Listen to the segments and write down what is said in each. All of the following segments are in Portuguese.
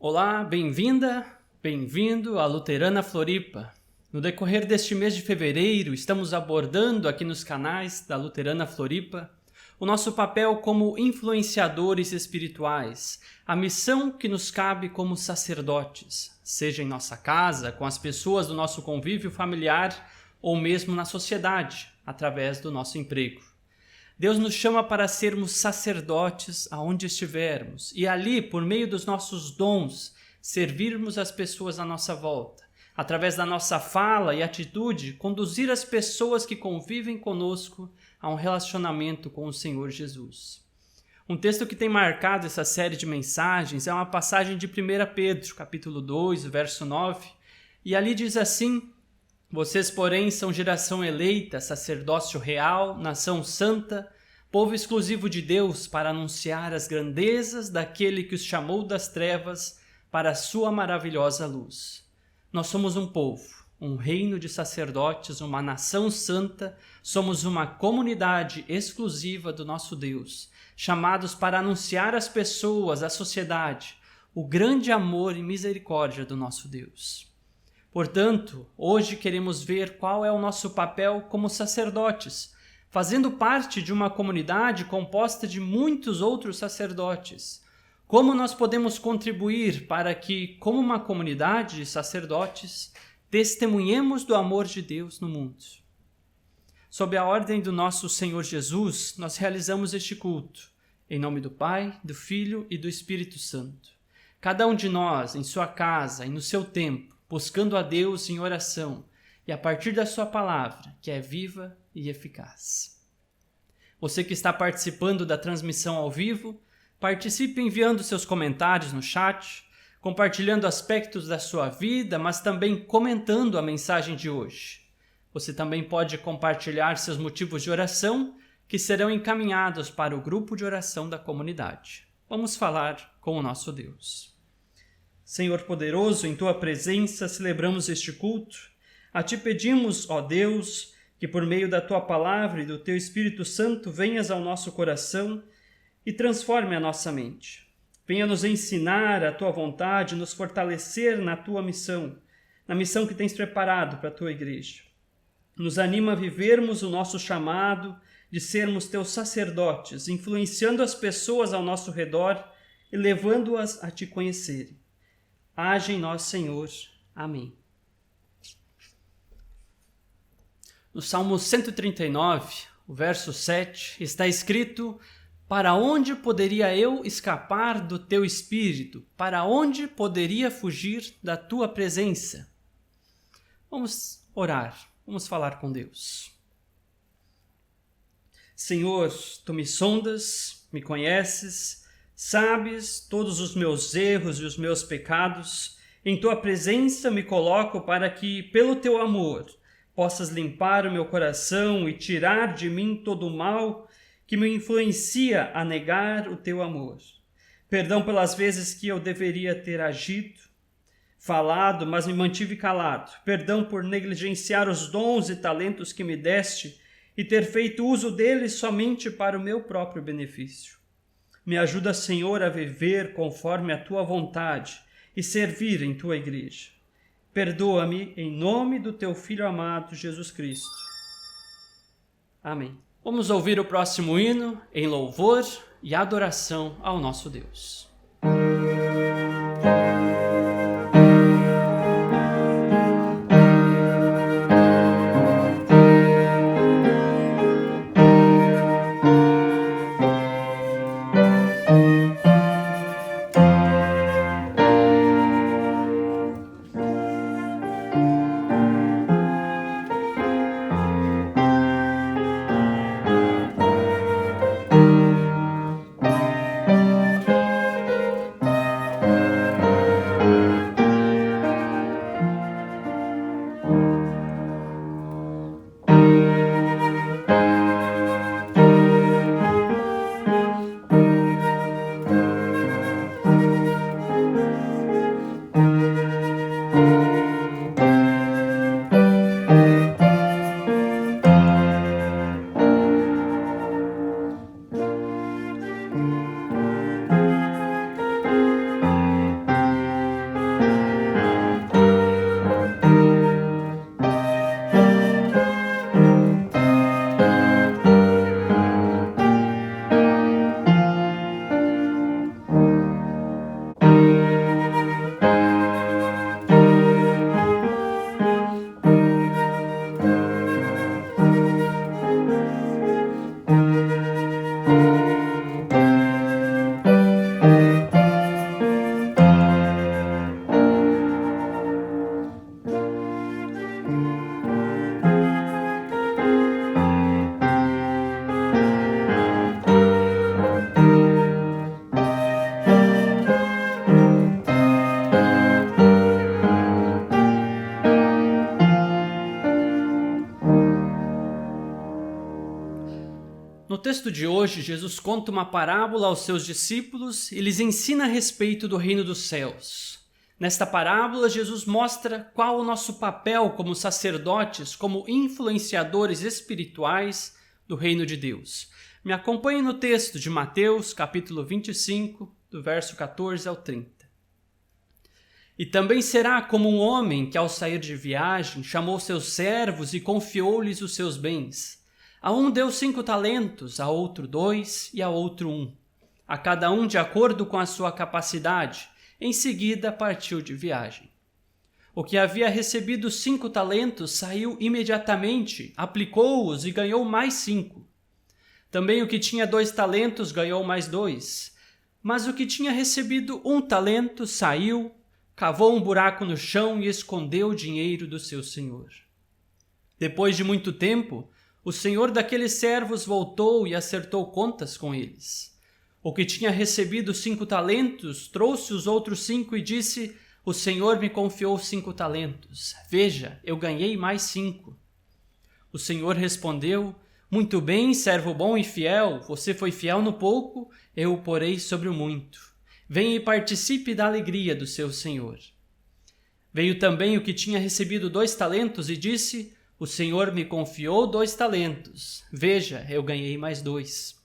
Olá, bem-vinda, bem-vindo à Luterana Floripa. No decorrer deste mês de fevereiro, estamos abordando aqui nos canais da Luterana Floripa o nosso papel como influenciadores espirituais, a missão que nos cabe como sacerdotes, seja em nossa casa, com as pessoas do nosso convívio familiar ou mesmo na sociedade, através do nosso emprego. Deus nos chama para sermos sacerdotes aonde estivermos e ali, por meio dos nossos dons, servirmos as pessoas à nossa volta. Através da nossa fala e atitude, conduzir as pessoas que convivem conosco a um relacionamento com o Senhor Jesus. Um texto que tem marcado essa série de mensagens é uma passagem de 1 Pedro, capítulo 2, verso 9, e ali diz assim: Vocês, porém, são geração eleita, sacerdócio real, nação santa, povo exclusivo de Deus, para anunciar as grandezas daquele que os chamou das trevas para a sua maravilhosa luz. Nós somos um povo, um reino de sacerdotes, uma nação santa, somos uma comunidade exclusiva do nosso Deus, chamados para anunciar às pessoas, à sociedade, o grande amor e misericórdia do nosso Deus. Portanto, hoje queremos ver qual é o nosso papel como sacerdotes, fazendo parte de uma comunidade composta de muitos outros sacerdotes. Como nós podemos contribuir para que, como uma comunidade de sacerdotes, testemunhemos do amor de Deus no mundo? Sob a ordem do nosso Senhor Jesus, nós realizamos este culto, em nome do Pai, do Filho e do Espírito Santo. Cada um de nós, em sua casa e no seu tempo, buscando a Deus em oração e a partir da sua palavra, que é viva e eficaz. Você que está participando da transmissão ao vivo, participe enviando seus comentários no chat, compartilhando aspectos da sua vida, mas também comentando a mensagem de hoje. Você também pode compartilhar seus motivos de oração, que serão encaminhados para o grupo de oração da comunidade. Vamos falar com o nosso Deus. Senhor poderoso, em Tua presença celebramos este culto. A Ti pedimos, ó Deus, que por meio da Tua palavra e do Teu Espírito Santo venhas ao nosso coração e transforme a nossa mente. Venha nos ensinar a Tua vontade, nos fortalecer na Tua missão, na missão que tens preparado para a Tua igreja. Nos anima a vivermos o nosso chamado de sermos Teus sacerdotes, influenciando as pessoas ao nosso redor e levando-as a Te conhecerem. Age em nós, Senhor. Amém. No Salmo 139, o verso 7, está escrito: Para onde poderia eu escapar do Teu Espírito? Para onde poderia fugir da Tua presença? Vamos orar, vamos falar com Deus. Senhor, Tu me sondas, me conheces, sabes todos os meus erros e os meus pecados. Em Tua presença me coloco para que, pelo Teu amor, possas limpar o meu coração e tirar de mim todo o mal que me influencia a negar o Teu amor. Perdão pelas vezes que eu deveria ter agido, falado, mas me mantive calado. Perdão por negligenciar os dons e talentos que me deste e ter feito uso deles somente para o meu próprio benefício. Me ajuda, Senhor, a viver conforme a Tua vontade e servir em Tua igreja. Perdoa-me em nome do Teu Filho amado, Jesus Cristo. Amém. Vamos ouvir o próximo hino em louvor e adoração ao nosso Deus. No texto de hoje, Jesus conta uma parábola aos seus discípulos e lhes ensina a respeito do reino dos céus. Nesta parábola, Jesus mostra qual o nosso papel como sacerdotes, como influenciadores espirituais do reino de Deus. Me acompanhe no texto de Mateus, capítulo 25, do verso 14 ao 30. E também será como um homem que, ao sair de viagem, chamou seus servos e confiou-lhes os seus bens. A um deu 5 talentos, a outro 2 e a outro 1, a cada um de acordo com a sua capacidade. Em seguida partiu de viagem. O que havia recebido 5 talentos saiu imediatamente, aplicou-os e ganhou mais 5. Também o que tinha 2 talentos ganhou mais 2. Mas o que tinha recebido 1 talento saiu, cavou um buraco no chão e escondeu o dinheiro do seu senhor. Depois de muito tempo, o senhor daqueles servos voltou e acertou contas com eles. O que tinha recebido 5 talentos trouxe os outros 5 e disse: o senhor me confiou 5 talentos. Veja, eu ganhei mais 5. O senhor respondeu: muito bem, servo bom e fiel, você foi fiel no pouco, eu o porei sobre o muito. Venha e participe da alegria do seu senhor. Veio também o que tinha recebido 2 talentos e disse: o senhor me confiou 2 talentos. Veja, eu ganhei mais 2.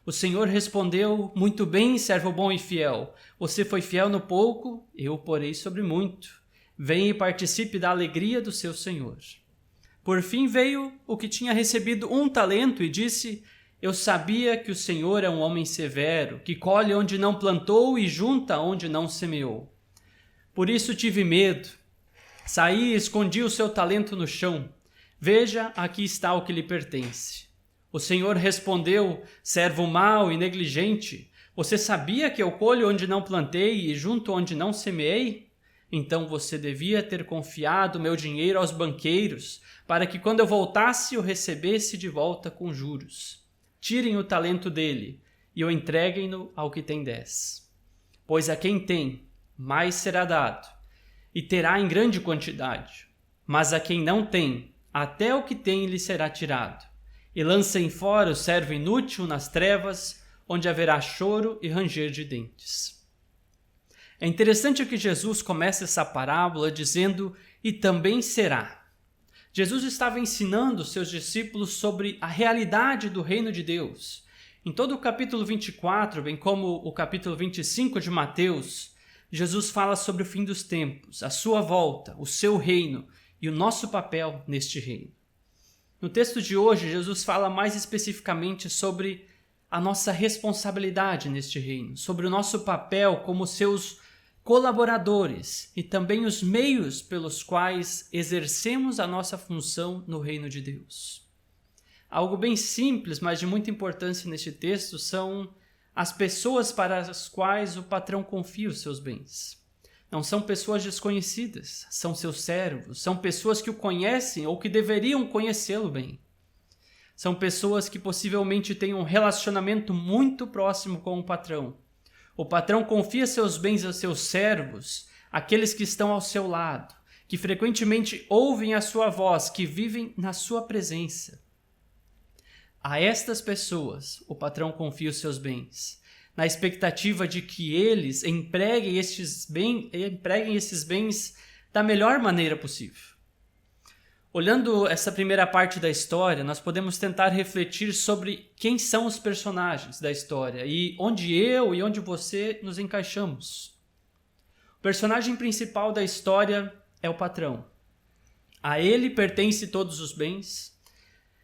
O senhor respondeu: muito bem, servo bom e fiel. Você foi fiel no pouco, eu o porei sobre muito. Venha e participe da alegria do seu senhor. Por fim veio o que tinha recebido 1 talento e disse: eu sabia que o senhor é um homem severo, que colhe onde não plantou e junta onde não semeou. Por isso tive medo. Saí e escondi o seu talento no chão. Veja, aqui está o que lhe pertence. O senhor respondeu: servo mau e negligente, você sabia que eu colho onde não plantei e junto onde não semeei? Então você devia ter confiado meu dinheiro aos banqueiros, para que quando eu voltasse o recebesse de volta com juros. Tirem o talento dele e o entreguem-no ao que tem 10. Pois a quem tem, mais será dado, e terá em grande quantidade. Mas a quem não tem, até o que tem lhe será tirado. E lancem fora o servo inútil nas trevas, onde haverá choro e ranger de dentes. É interessante que Jesus começa essa parábola dizendo: e também será. Jesus estava ensinando seus discípulos sobre a realidade do reino de Deus. Em todo o capítulo 24, bem como o capítulo 25 de Mateus, Jesus fala sobre o fim dos tempos, a sua volta, o seu reino e o nosso papel neste reino. No texto de hoje, Jesus fala mais especificamente sobre a nossa responsabilidade neste reino, sobre o nosso papel como seus colaboradores e também os meios pelos quais exercemos a nossa função no reino de Deus. Algo bem simples, mas de muita importância neste texto são as pessoas para as quais o patrão confia os seus bens. Não são pessoas desconhecidas, são seus servos, são pessoas que o conhecem ou que deveriam conhecê-lo bem. São pessoas que possivelmente têm um relacionamento muito próximo com o patrão. O patrão confia seus bens aos seus servos, aqueles que estão ao seu lado, que frequentemente ouvem a sua voz, que vivem na sua presença. A estas pessoas, o patrão confia os seus bens, na expectativa de que eles empreguem esses bens da melhor maneira possível. Olhando essa primeira parte da história, nós podemos tentar refletir sobre quem são os personagens da história e onde eu e onde você nos encaixamos. O personagem principal da história é o patrão. A ele pertence todos os bens.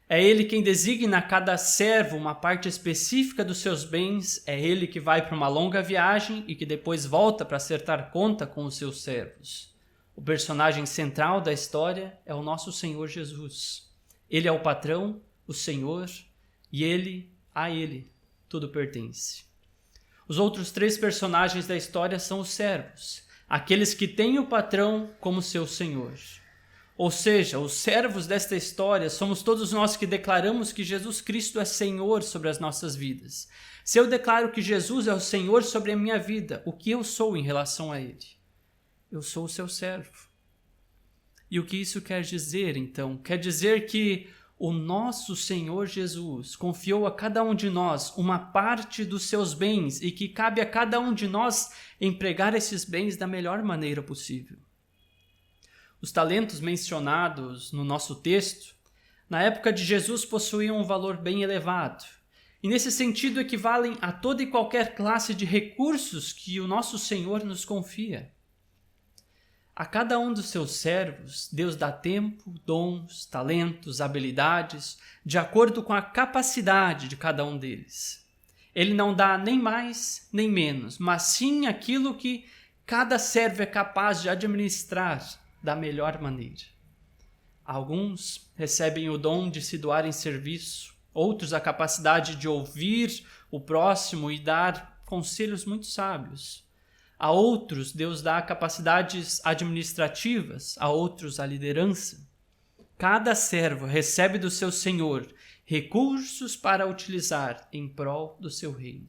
É ele quem designa a cada servo uma parte específica dos seus bens. É ele que vai para uma longa viagem e que depois volta para acertar conta com os seus servos. O personagem central da história é o nosso Senhor Jesus. Ele é o patrão, o Senhor, e a ele tudo pertence. Os outros 3 personagens da história são os servos, aqueles que têm o patrão como seu Senhor. Ou seja, os servos desta história somos todos nós que declaramos que Jesus Cristo é Senhor sobre as nossas vidas. Se eu declaro que Jesus é o Senhor sobre a minha vida, o que eu sou em relação a Ele? Eu sou o seu servo. E o que isso quer dizer, então? Quer dizer que O nosso Senhor Jesus confiou a cada um de nós uma parte dos seus bens e que cabe a cada um de nós empregar esses bens da melhor maneira possível. Os talentos mencionados no nosso texto, na época de Jesus, possuíam um valor bem elevado e, nesse sentido, equivalem a toda e qualquer classe de recursos que o nosso Senhor nos confia. A cada um dos seus servos, Deus dá tempo, dons, talentos, habilidades, de acordo com a capacidade de cada um deles. Ele não dá nem mais nem menos, mas sim aquilo que cada servo é capaz de administrar da melhor maneira. Alguns recebem o dom de se doar em serviço, outros a capacidade de ouvir o próximo e dar conselhos muito sábios. A outros, Deus dá capacidades administrativas, a outros a liderança. Cada servo recebe do seu Senhor recursos para utilizar em prol do seu reino.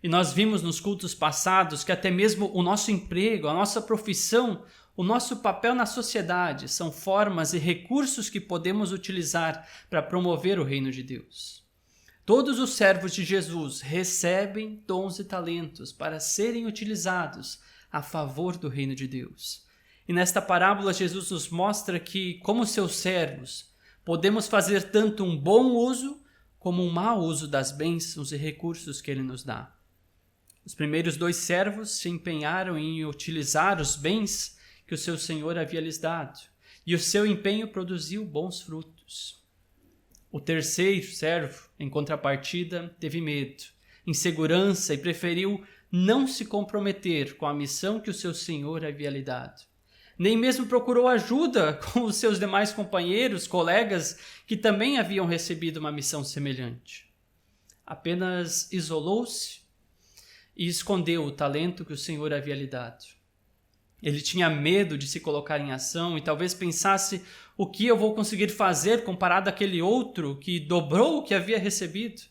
E nós vimos nos cultos passados que até mesmo o nosso emprego, a nossa profissão, o nosso papel na sociedade são formas e recursos que podemos utilizar para promover o reino de Deus. Todos os servos de Jesus recebem dons e talentos para serem utilizados a favor do reino de Deus. E nesta parábola, Jesus nos mostra que, como seus servos, podemos fazer tanto um bom uso como um mau uso das bênçãos e recursos que Ele nos dá. Os primeiros 2 servos se empenharam em utilizar os bens que o seu Senhor havia lhes dado, e o seu empenho produziu bons frutos. O terceiro servo, em contrapartida, teve medo, insegurança e preferiu não se comprometer com a missão que o seu Senhor havia lhe dado. Nem mesmo procurou ajuda com os seus demais companheiros, colegas, que também haviam recebido uma missão semelhante. Apenas isolou-se e escondeu o talento que o Senhor havia lhe dado. Ele tinha medo de se colocar em ação e talvez pensasse: o que eu vou conseguir fazer comparado àquele outro que dobrou o que havia recebido?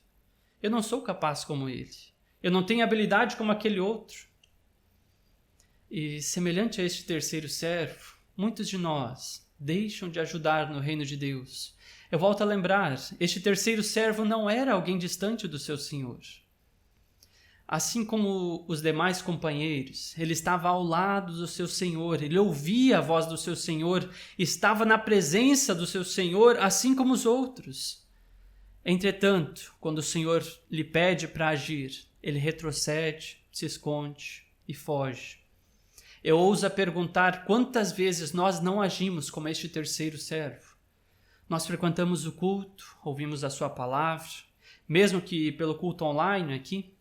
Eu não sou capaz como ele. Eu não tenho habilidade como aquele outro. E semelhante a este terceiro servo, muitos de nós deixam de ajudar no reino de Deus. Eu volto a lembrar, este terceiro servo não era alguém distante do seu Senhor. Assim como os demais companheiros, ele estava ao lado do seu Senhor, ele ouvia a voz do seu Senhor, estava na presença do seu Senhor, assim como os outros. Entretanto, quando o Senhor lhe pede para agir, ele retrocede, se esconde e foge. Eu ouso perguntar quantas vezes nós não agimos como este terceiro servo. Nós frequentamos o culto, ouvimos a sua palavra, mesmo que pelo culto online aqui.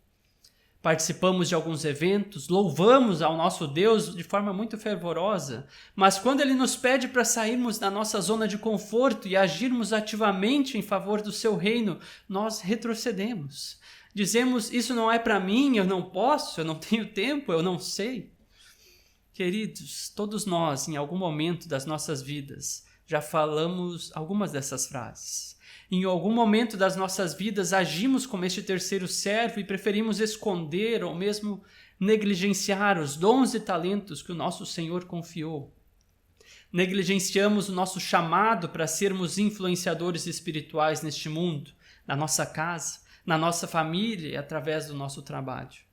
Participamos de alguns eventos, louvamos ao nosso Deus de forma muito fervorosa, mas quando Ele nos pede para sairmos da nossa zona de conforto e agirmos ativamente em favor do seu reino, nós retrocedemos. Dizemos: isso não é para mim, eu não posso, eu não tenho tempo, eu não sei. Queridos, todos nós, em algum momento das nossas vidas, já falamos algumas dessas frases. Em algum momento das nossas vidas agimos como este terceiro servo e preferimos esconder ou mesmo negligenciar os dons e talentos que o nosso Senhor confiou. Negligenciamos o nosso chamado para sermos influenciadores espirituais neste mundo, na nossa casa, na nossa família e através do nosso trabalho.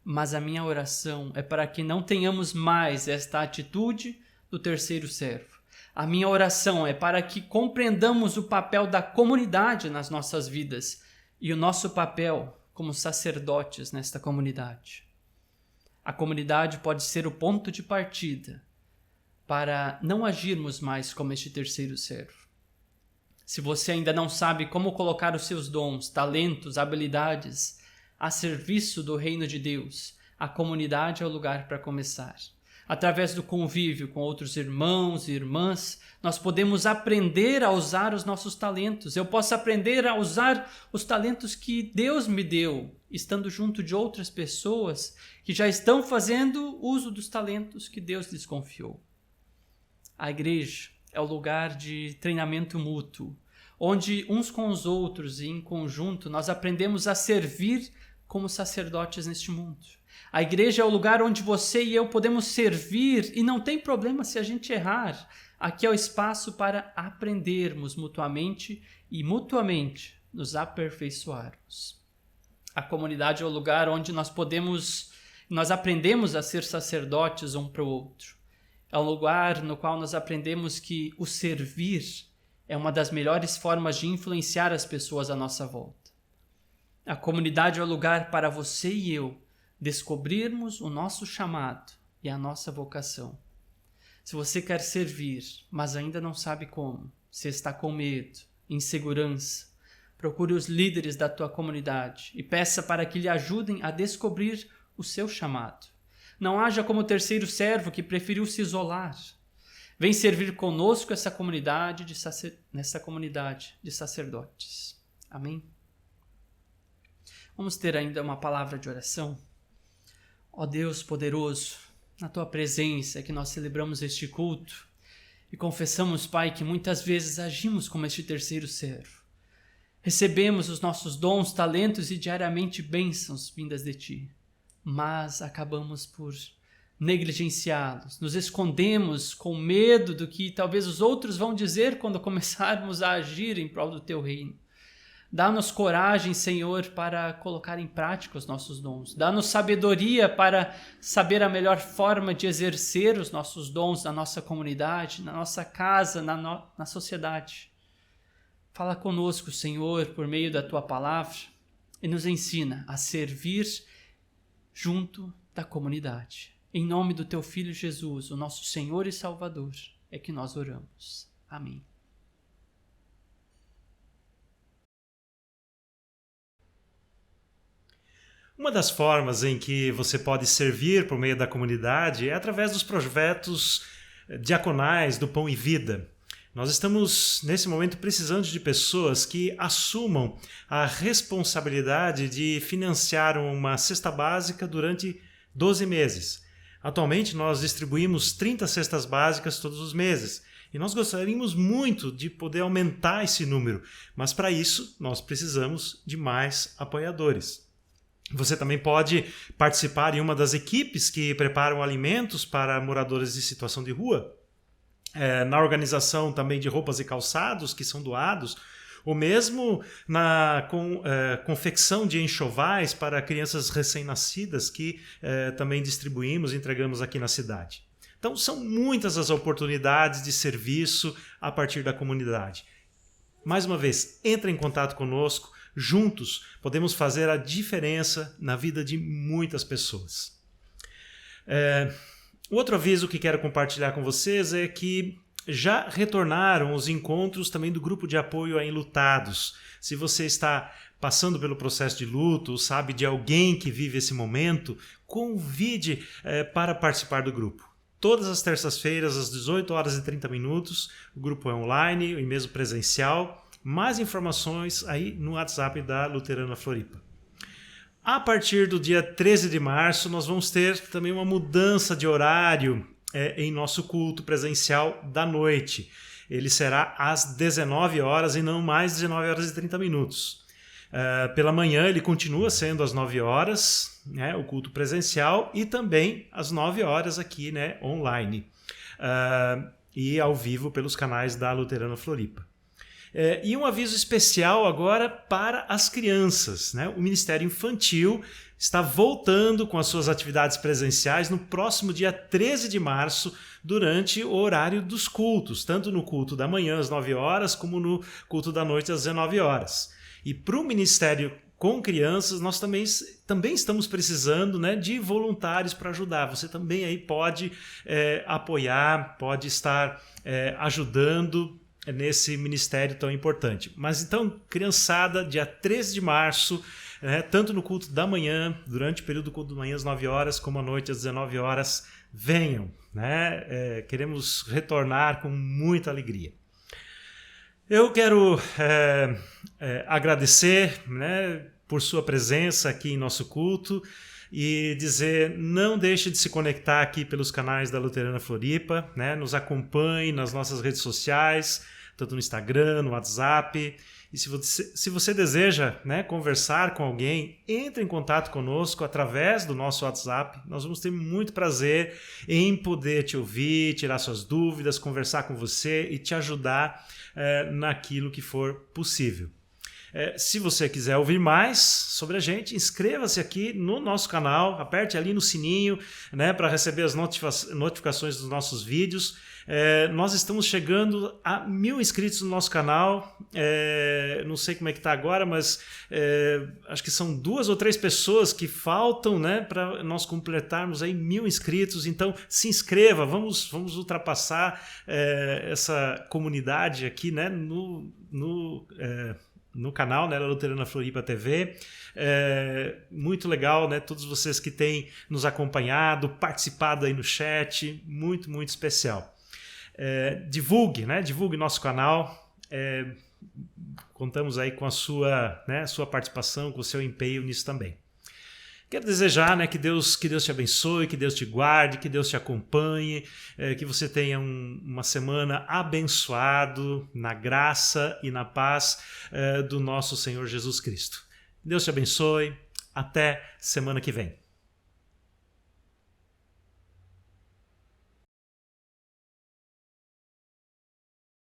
Mas a minha oração é para que não tenhamos mais esta atitude do terceiro servo. A minha oração é para que compreendamos o papel da comunidade nas nossas vidas e o nosso papel como sacerdotes nesta comunidade. A comunidade pode ser o ponto de partida para não agirmos mais como este terceiro servo. Se você ainda não sabe como colocar os seus dons, talentos, habilidades a serviço do reino de Deus, a comunidade é o lugar para começar. Através do convívio com outros irmãos e irmãs, nós podemos aprender a usar os nossos talentos. Eu posso aprender a usar os talentos que Deus me deu, estando junto de outras pessoas que já estão fazendo uso dos talentos que Deus lhes confiou. A igreja é o lugar de treinamento mútuo, onde uns com os outros e em conjunto nós aprendemos a servir como sacerdotes neste mundo. A igreja é o lugar onde você e eu podemos servir e não tem problema se a gente errar. Aqui é o espaço para aprendermos mutuamente e mutuamente nos aperfeiçoarmos. A comunidade é o lugar onde nós aprendemos a ser sacerdotes um para o outro. É um lugar no qual nós aprendemos que o servir é uma das melhores formas de influenciar as pessoas à nossa volta. A comunidade é o lugar para você e eu descobrirmos o nosso chamado e a nossa vocação. Se você quer servir, mas ainda não sabe como, se está com medo, insegurança, procure os líderes da tua comunidade e peça para que lhe ajudem a descobrir o seu chamado. Não haja como o terceiro servo que preferiu se isolar. Vem servir conosco nessa comunidade de sacerdotes. Amém? Vamos ter ainda uma palavra de oração. Ó Deus poderoso, na tua presença é que nós celebramos este culto e confessamos, Pai, que muitas vezes agimos como este terceiro servo. Recebemos os nossos dons, talentos e diariamente bênçãos vindas de ti, mas acabamos por negligenciá-los, nos escondemos com medo do que talvez os outros vão dizer quando começarmos a agir em prol do teu reino. Dá-nos coragem, Senhor, para colocar em prática os nossos dons. Dá-nos sabedoria para saber a melhor forma de exercer os nossos dons na nossa comunidade, na nossa casa, na sociedade. Fala conosco, Senhor, por meio da tua palavra e nos ensina a servir junto da comunidade. Em nome do teu Filho Jesus, o nosso Senhor e Salvador, é que nós oramos. Amém. Uma das formas em que você pode servir por meio da comunidade é através dos projetos diaconais do Pão e Vida. Nós estamos, nesse momento, precisando de pessoas que assumam a responsabilidade de financiar uma cesta básica durante 12 meses. Atualmente, nós distribuímos 30 cestas básicas todos os meses. E nós gostaríamos muito de poder aumentar esse número, mas para isso nós precisamos de mais apoiadores. Você também pode participar em uma das equipes que preparam alimentos para moradores de situação de rua, na organização também de roupas e calçados que são doados, ou mesmo na confecção de enxovais para crianças recém-nascidas que também distribuímos e entregamos aqui na cidade. Então são muitas as oportunidades de serviço a partir da comunidade. Mais uma vez, entre em contato conosco. Juntos podemos fazer a diferença na vida de muitas pessoas. O outro aviso que quero compartilhar com vocês é que já retornaram os encontros também do grupo de apoio a enlutados. Se você está passando pelo processo de luto, ou sabe de alguém que vive esse momento, convide para participar do grupo. Todas as terças-feiras, às 18 horas e 30 minutos, o grupo é online e mesmo presencial. Mais informações aí no WhatsApp da Luterana Floripa. A partir do dia 13 de março, nós vamos ter também uma mudança de horário em nosso culto presencial da noite. Ele será às 19 horas e não mais 19 horas e 30 minutos. Pela manhã ele continua sendo às 9 horas, né, o culto presencial, e também às 9 horas aqui, né, online. E ao vivo pelos canais da Luterana Floripa. E um aviso especial agora para as crianças, né? O Ministério Infantil está voltando com as suas atividades presenciais no próximo dia 13 de março, durante o horário dos cultos, tanto no culto da manhã às 9 horas, como no culto da noite às 19 horas. E para o Ministério com crianças, nós também estamos precisando, né, de voluntários para ajudar. Você também aí pode apoiar, pode estar ajudando nesse ministério tão importante. Mas então, criançada, dia 13 de março, tanto no culto da manhã, durante o período do culto da manhã às 9 horas, como à noite às 19 horas, venham. Né? Queremos retornar com muita alegria. Eu quero agradecer, né, por sua presença aqui em nosso culto e dizer, não deixe de se conectar aqui pelos canais da Luterana Floripa, né? Nos acompanhe nas nossas redes sociais, tanto no Instagram, no WhatsApp, E se você deseja, né, conversar com alguém, entre em contato conosco através do nosso WhatsApp. Nós vamos ter muito prazer em poder te ouvir, tirar suas dúvidas, conversar com você e te ajudar naquilo que for possível. Se você quiser ouvir mais sobre a gente, inscreva-se aqui no nosso canal, aperte ali no sininho, né, para receber as notificações dos nossos vídeos. Nós estamos chegando a 1000 inscritos no nosso canal. Não sei como é que está agora, mas acho que são 2 ou 3 pessoas que faltam, né, para nós completarmos aí 1000 inscritos. Então se inscreva, vamos ultrapassar essa comunidade aqui, né, no canal, né, da Luterana Floripa TV. Muito legal, né? Todos vocês que têm nos acompanhado, participado aí no chat, muito, muito especial. Divulgue, né? Divulgue nosso canal. Contamos aí com a sua participação, com o seu empenho nisso também. Quero desejar, né, que Deus te abençoe, que Deus te guarde, que Deus te acompanhe, que você tenha uma semana abençoado na graça e na paz do nosso Senhor Jesus Cristo. Deus te abençoe. Até semana que vem.